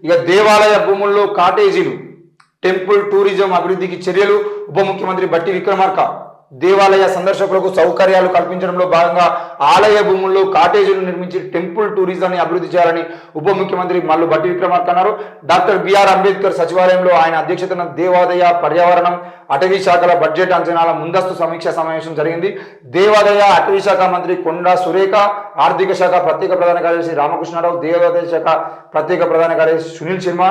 ఇక దేవాలయ భూముల్లో కాటేజీలు, టెంపుల్ టూరిజం అభివృద్ధికి చర్యలు. ఉప ముఖ్యమంత్రి బట్టి విక్రమార్క దేవాలయ సందర్శకులకు సౌకర్యాలు కల్పించడంలో భాగంగా ఆలయ భూముల్లో కాటేజీలు నిర్మించి టెంపుల్ టూరిజాన్ని అభివృద్ధి చేయాలని ఉప ముఖ్యమంత్రి మల్లు బట్టి విక్రమార్క అన్నారు. డాక్టర్ బిఆర్ అంబేద్కర్ సచివాలయంలో ఆయన అధ్యక్షతన దేవాదాయ, పర్యావరణం, అటవీ శాఖల బడ్జెట్ అంచనాల ముందస్తు సమీక్ష సమావేశం జరిగింది. దేవాదాయ, అటవీ శాఖ మంత్రి కొండా సురేఖ, ఆర్థిక శాఖ ప్రత్యేక ప్రధాన కార్యదర్శి రామకృష్ణారావు, దేవాదాయ శాఖ ప్రత్యేక ప్రధాన కార్యదర్శి సునీల్ శర్మ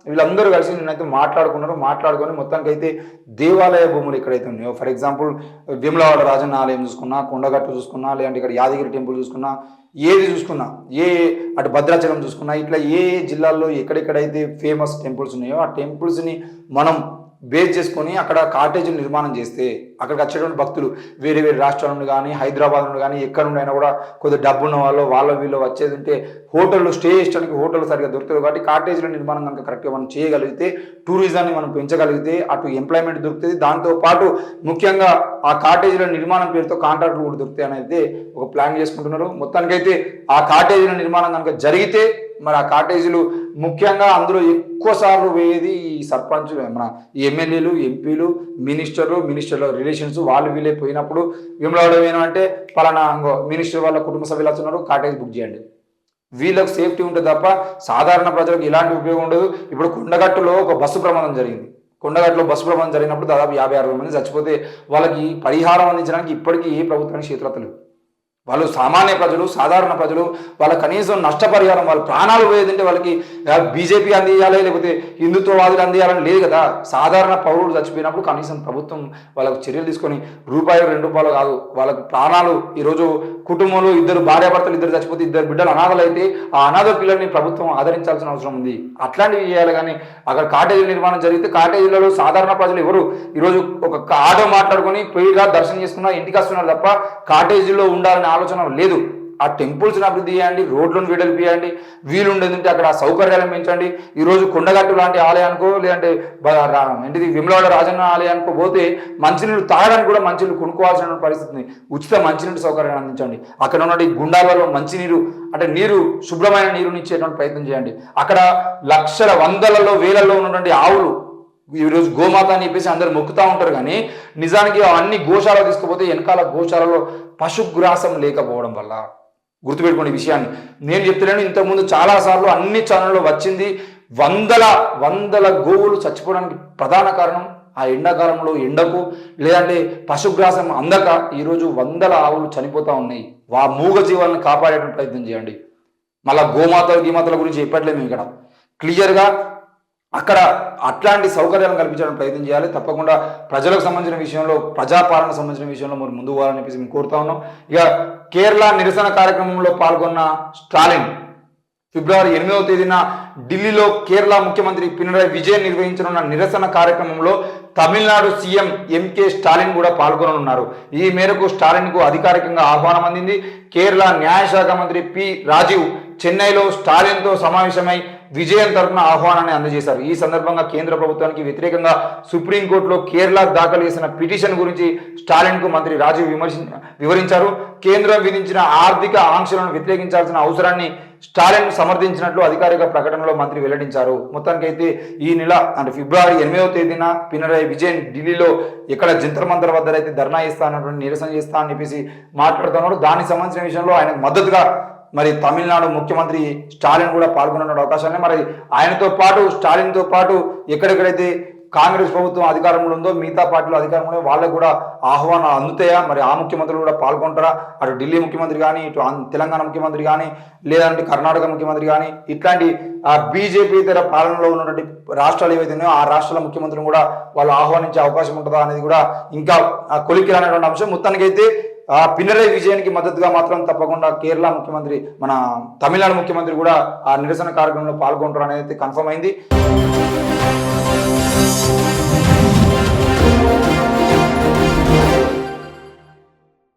వీళ్ళందరూ కలిసి నిన్నైతే మాట్లాడుకొని మొత్తానికి అయితే దేవాలయ భూములు ఎక్కడైతే ఉన్నాయో, ఫర్ ఎగ్జాంపుల్ వేములవాడ రాజన్న ఆలయం చూసుకున్నా, కొండగట్టు చూసుకున్నా, లేదంటే ఇక్కడ యాదగిరి టెంపుల్ చూసుకున్నా, ఏది చూసుకున్నా, అటు భద్రాచలం చూసుకున్నా, ఇట్లా ఏ జిల్లాల్లో ఎక్కడెక్కడైతే ఫేమస్ టెంపుల్స్ ఉన్నాయో ఆ టెంపుల్స్ని మనం బేస్ చేసుకొని అక్కడ కాటేజీలు నిర్మాణం చేస్తే అక్కడికి వచ్చేటువంటి భక్తులు వేరే వేరే రాష్ట్రాల నుండి కానీ, హైదరాబాద్ నుండి కానీ, ఎక్కడ నుండి అయినా కూడా కొద్దిగా డబ్బున్న వాళ్ళ వీళ్ళు వచ్చేది ఉంటే హోటళ్ళు స్టే చేయడానికి హోటళ్ళు సరిగ్గా దొరుకుతుంది. కాబట్టి కాటేజీల నిర్మాణం కనుక కరెక్ట్గా మనం చేయగలిగితే, టూరిజాన్ని మనం పెంచగలిగితే అటు ఎంప్లాయ్మెంట్ దొరుకుతుంది, దాంతోపాటు ముఖ్యంగా ఆ కాటేజీల నిర్మాణం పేరుతో కాంట్రాక్టులు కూడా దొరుకుతాయి అనేది ఒక ప్లాన్ చేసుకుంటున్నారు. మొత్తానికైతే ఆ కాటేజీల నిర్మాణం కనుక జరిగితే మరి ఆ కాటేజీలు ముఖ్యంగా అందులో ఎక్కువ సార్లు పోయేది ఈ సర్పంచులు, మన ఎమ్మెల్యేలు, ఎంపీలు, మినిస్టర్ల రిలేషన్స్ వాళ్ళు వీళ్ళే పోయినప్పుడు విమలాడ ఏమంటే పలానా మినిస్టర్ వాళ్ళ కుటుంబ సభ్యులు వస్తున్నారు, కాటేజ్ బుక్ చేయండి. వీళ్ళకి సేఫ్టీ ఉంటుంది తప్ప సాధారణ ప్రజలకు ఎలాంటి ఉపయోగం ఉండదు. ఇప్పుడు కొండగట్టులో ఒక బస్సు ప్రమాదం జరిగింది. కొండగట్టులో బస్సు ప్రమాదం జరిగినప్పుడు దాదాపు 50-60 మంది చచ్చిపోతే వాళ్ళకి పరిహారం అందించడానికి ఇప్పటికీ ఏ ప్రభుత్వానికి చేతులెత్తలేదు. వాళ్ళు సామాన్య ప్రజలు, సాధారణ ప్రజలు, వాళ్ళ కనీసం నష్టపరిహారం, వాళ్ళ ప్రాణాలు పోయేదంటే వాళ్ళకి బీజేపీ అందియాలి లేకపోతే హిందుత్వవాదులు అందియాలని లేదు కదా. సాధారణ పౌరులు చచ్చిపోయినప్పుడు కనీసం ప్రభుత్వం వాళ్ళకు చర్యలు తీసుకొని ₹1-2 కాదు, వాళ్ళకి ప్రాణాలు. ఈరోజు కుటుంబంలో ఇద్దరు భార్యాభర్తలు ఇద్దరు చచ్చిపోతే 2 బిడ్డలు అనాథలు అయితే ఆ అనాథ పిల్లల్ని ప్రభుత్వం ఆదరించాల్సిన అవసరం ఉంది. అట్లాంటివి చేయాలి. కానీ అక్కడ కాటేజీ నిర్మాణం జరిగితే కాటేజీలలో సాధారణ ప్రజలు ఎవరు ఈరోజు ఒక ఆటో మాట్లాడుకొని పోయిగా దర్శనం చేసుకున్నా ఇంటికి వస్తున్నారు తప్ప కాటేజీలో ఉండాలని ఆలోచన లేదు. ఆ టెంపుల్స్ని అభివృద్ధి చేయండి, రోడ్లను వెడల్పు చేయండి, వీలుండేదంటే అక్కడ సౌకర్యాలను పెంచండి. ఈరోజు కొండగట్టు లాంటి ఆలయానికో లేదంటే ఏంటిది విమలవాడ రాజన్న ఆలయానికో పోతే మంచినీళ్ళు తాగడానికి కూడా మంచినీళ్ళు కొనుక్కోవాల్సిన పరిస్థితిని ఉచిత మంచినీటి సౌకర్యాన్ని అందించండి. అక్కడ ఉన్న గుండాలలో మంచినీరు అంటే నీరు శుభ్రమైన నీరుని ఇచ్చేటువంటి ప్రయత్నం చేయండి. అక్కడ లక్షల, వందలలో, వేలల్లో ఉన్నటువంటి ఆవులు ఈరోజు గోమాత అని చెప్పేసి అందరు మొక్కుతూ ఉంటారు. కానీ నిజానికి అన్ని గోశాల తీసుకుపోతే వెనకాల గోశాలలో పశుగ్రాసం లేకపోవడం వల్ల, గుర్తుపెట్టుకునే విషయాన్ని నేను చెప్తున్నాను. ఇంతకుముందు చాలాసార్లు అన్ని ఛానల్లో వచ్చింది. వందల గోవులు చచ్చిపోవడానికి ప్రధాన కారణం ఆ ఎండాకాలంలో ఎండకు లేదంటే పశుగ్రాసం అందక ఈరోజు 100 ఆవులు చనిపోతూ ఉన్నాయి. మూగ జీవాలను కాపాడేటువంటి ప్రయత్నం చేయండి. మళ్ళీ గీమాతల గురించి చెప్పట్లేదు మేము ఇక్కడ క్లియర్గా. అక్కడ అట్లాంటి సౌకర్యాలను కల్పించడానికి ప్రయత్నం చేయాలి. తప్పకుండా ప్రజలకు సంబంధించిన విషయంలో, ప్రజాపాలనకు సంబంధించిన విషయంలో మనం ముందుకు పోవాలని చెప్పేసి మేము కోరుతా ఉన్నాం. ఇక కేరళ నిరసన కార్యక్రమంలో పాల్గొన్న స్టాలిన్ ఫిబ్రవరి 8వ తేదీన ఢిల్లీలో కేరళ ముఖ్యమంత్రి పినరయి విజయన్ నిర్వహించనున్న నిరసన కార్యక్రమంలో తమిళనాడు సీఎం ఎంకే స్టాలిన్ కూడా పాల్గొననున్నారు. ఈ మేరకు స్టాలిన్కు అధికారికంగా ఆహ్వానం అందింది. కేరళ న్యాయశాఖ మంత్రి పి రాజీవ్ చెన్నైలో స్టాలిన్తో సమావేశమై విజయన్ తరఫున ఆహ్వానాన్ని అందజేశారు. ఈ సందర్భంగా కేంద్ర ప్రభుత్వానికి వ్యతిరేకంగా సుప్రీంకోర్టులో కేరళ దాఖలు చేసిన పిటిషన్ గురించి స్టాలిన్కు మంత్రి రాజీవ్ వివరించారు. కేంద్రం విధించిన ఆర్థిక ఆంక్షలను వ్యతిరేకించాల్సిన అవసరాన్ని స్టాలిన్ సమర్థించినట్లు అధికారిక ప్రకటనలో మంత్రి వెల్లడించారు. మొత్తానికైతే ఈ నెల అంటే ఫిబ్రవరి 8వ తేదీన పినరయి విజయన్ ఢిల్లీలో ఎక్కడ జంతర్ మంతర్ వద్ద అయితే ధర్నా చేస్తా అన్నటువంటి నిరసన చేస్తా అని చెప్పేసి మాట్లాడుతున్నాడు. దానికి సంబంధించిన విషయంలో ఆయనకు మద్దతుగా మరి తమిళనాడు ముఖ్యమంత్రి స్టాలిన్ కూడా పాల్గొన్న అవకాశాన్ని, మరి ఆయనతో పాటు స్టాలిన్తో పాటు ఎక్కడెక్కడైతే కాంగ్రెస్ ప్రభుత్వం అధికారంలో ఉందో మిగతా పార్టీలు అధికారంలో వాళ్ళకు కూడా ఆహ్వానం అందుతాయా, మరి ఆ ముఖ్యమంత్రులు కూడా పాల్గొంటారా? అటు ఢిల్లీ ముఖ్యమంత్రి కానీ, ఇటు తెలంగాణ ముఖ్యమంత్రి కానీ, లేదంటే కర్ణాటక ముఖ్యమంత్రి కానీ, ఇట్లాంటి ఆ బీజేపీ ఇతర పాలనలో ఉన్నటువంటి రాష్ట్రాలు ఏవైతే ఉన్నాయో ఆ రాష్ట్రాల ముఖ్యమంత్రులను కూడా వాళ్ళు ఆహ్వానించే అవకాశం ఉంటుందా అనేది కూడా ఇంకా కొలిక్కిరానటువంటి అంశం. మొత్తానికైతే పినరయి విజయానికి మద్దతుగా మాత్రం తప్పకుండా కేరళ ముఖ్యమంత్రి, మన తమిళనాడు ముఖ్యమంత్రి కూడా ఆ నిరసన కార్యక్రమంలో పాల్గొంటారు అనేది కన్ఫర్మ్ అయింది.